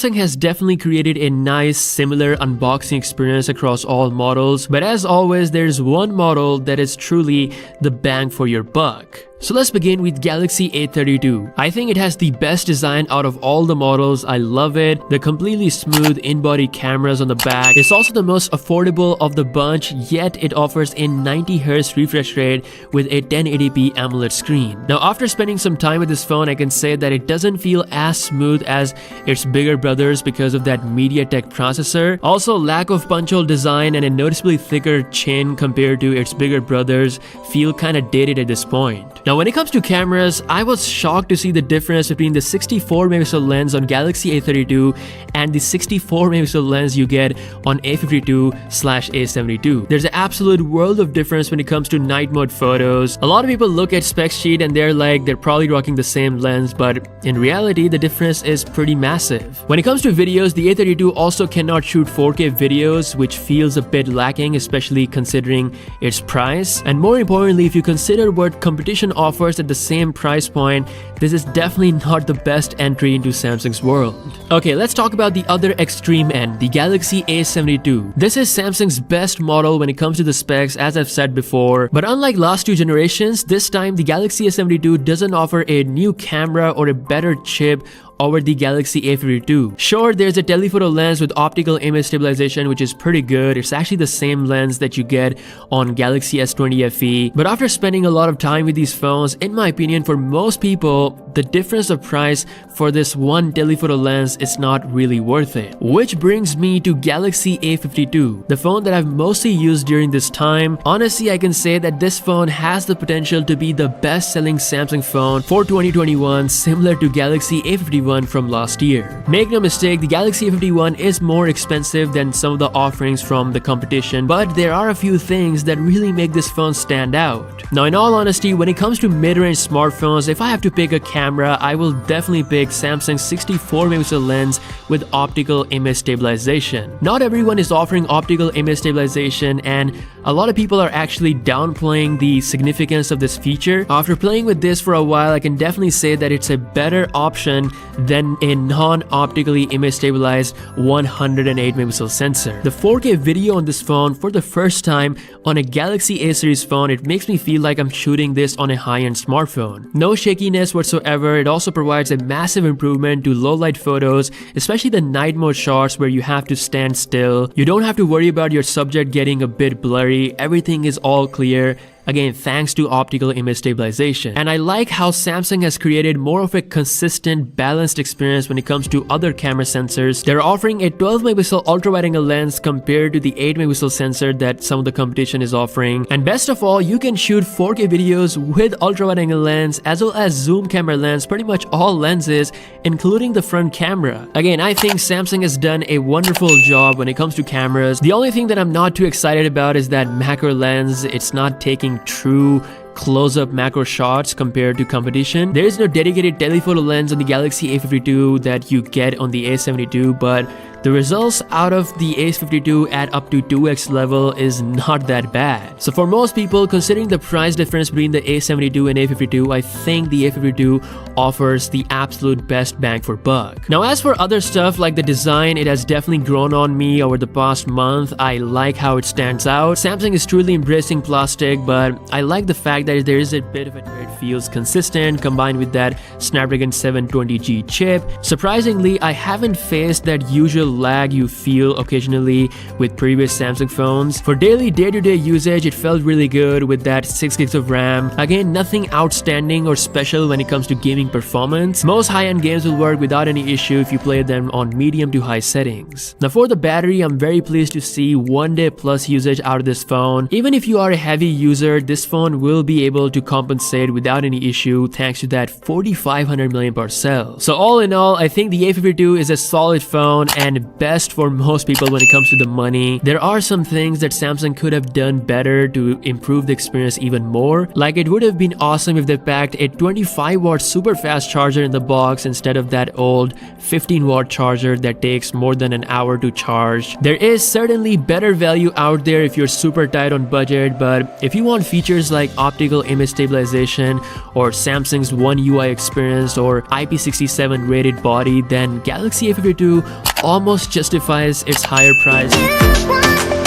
Samsung has definitely created a nice similar unboxing experience across all models, but as always there's one model that is truly the bang for your buck. So let's begin with Galaxy A32. I think it has the best design out of all the models. I love it. The completely smooth in-body cameras on the back. It's also the most affordable of the bunch, yet it offers a 90Hz refresh rate with a 1080p AMOLED screen. Now after spending some time with this phone, I can say that it doesn't feel as smooth as its bigger brothers because of that MediaTek processor. Also, lack of punch-hole design and a noticeably thicker chin compared to its bigger brothers feel kinda dated at this point. Now when it comes to cameras, I was shocked to see the difference between the 64MP lens on Galaxy A32 and the 64MP lens you get on A52/A72. There's an absolute world of difference when it comes to night mode photos. A lot of people look at spec sheet and they're like they're probably rocking the same lens, but in reality the difference is pretty massive. When it comes to videos, the A32 also cannot shoot 4K videos, which feels a bit lacking, especially considering its price. And more importantly, if you consider what competition offers at the same price point, this is definitely not the best entry into Samsung's world. Okay, let's talk about the other extreme end, the Galaxy A72. This is Samsung's best model when it comes to the specs, as I've said before, but unlike last two generations, this time the Galaxy A72 doesn't offer a new camera or a better chip over the Galaxy A52. Sure, there's a telephoto lens with optical image stabilization, which is pretty good. It's actually the same lens that you get on Galaxy S20 FE. But after spending a lot of time with these phones, in my opinion, for most people, the difference of price for this one telephoto lens is not really worth it. Which brings me to Galaxy A52, the phone that I've mostly used during this time. Honestly, I can say that this phone has the potential to be the best-selling Samsung phone for 2021, similar to Galaxy A51 from last year. Make no mistake, the Galaxy A51 is more expensive than some of the offerings from the competition, but there are a few things that really make this phone stand out. Now in all honesty, when it comes to mid-range smartphones, if I have to pick a camera, I will definitely pick Samsung's 64MP lens with optical image stabilization. Not everyone is offering optical image stabilization, and a lot of people are actually downplaying the significance of this feature. After playing with this for a while, I can definitely say that it's a better option than a non-optically image stabilized 108MP sensor. The 4K video on this phone for the first time on a Galaxy A series phone, it makes me feel like I'm shooting this on a high-end smartphone. No shakiness whatsoever. It also provides a massive improvement to low-light photos, especially the night mode shots where you have to stand still. You don't have to worry about your subject getting a bit blurry. Everything is all clear. Again, thanks to optical image stabilization. And I like how Samsung has created more of a consistent, balanced experience when it comes to other camera sensors. They're offering a 12MP ultra-wide-angle lens compared to the 8MP sensor that some of the competition is offering. And best of all, you can shoot 4K videos with ultra-wide-angle lens as well as zoom camera lens, pretty much all lenses, including the front camera. Again, I think Samsung has done a wonderful job when it comes to cameras. The only thing that I'm not too excited about is that macro lens. It's not taking true close-up macro shots compared to competition. There is no dedicated telephoto lens on the Galaxy A52 that you get on the A72, but the results out of the A52 at up to 2x level is not that bad. So for most people, considering the price difference between the A72 and A52, I think the A52 offers the absolute best bang for buck. Now as for other stuff like the design, it has definitely grown on me over the past month. I like how it stands out. Samsung is truly embracing plastic, but I like the fact that there is a bit of it where it feels consistent combined with that Snapdragon 720G chip. Surprisingly, I haven't faced that usual lag you feel occasionally with previous Samsung phones. For daily day-to-day usage, it felt really good with that 6GB of RAM. Again, nothing outstanding or special when it comes to gaming performance. Most high-end games will work without any issue if you play them on medium to high settings. Now for the battery, I'm very pleased to see 1 day plus usage out of this phone. Even if you are a heavy user, this phone will be able to compensate without any issue thanks to that 4500 mAh cell. So all in all, I think the A52 is a solid phone, and and best for most people when it comes to the money. There are some things that Samsung could have done better to improve the experience even more. Like, it would have been awesome if they packed a 25-watt super fast charger in the box instead of that old 15-watt charger that takes more than an hour to charge. There is certainly better value out there if you're super tight on budget, but if you want features like optical image stabilization or Samsung's One UI experience or IP67 rated body, then Galaxy A52 almost justifies its higher price.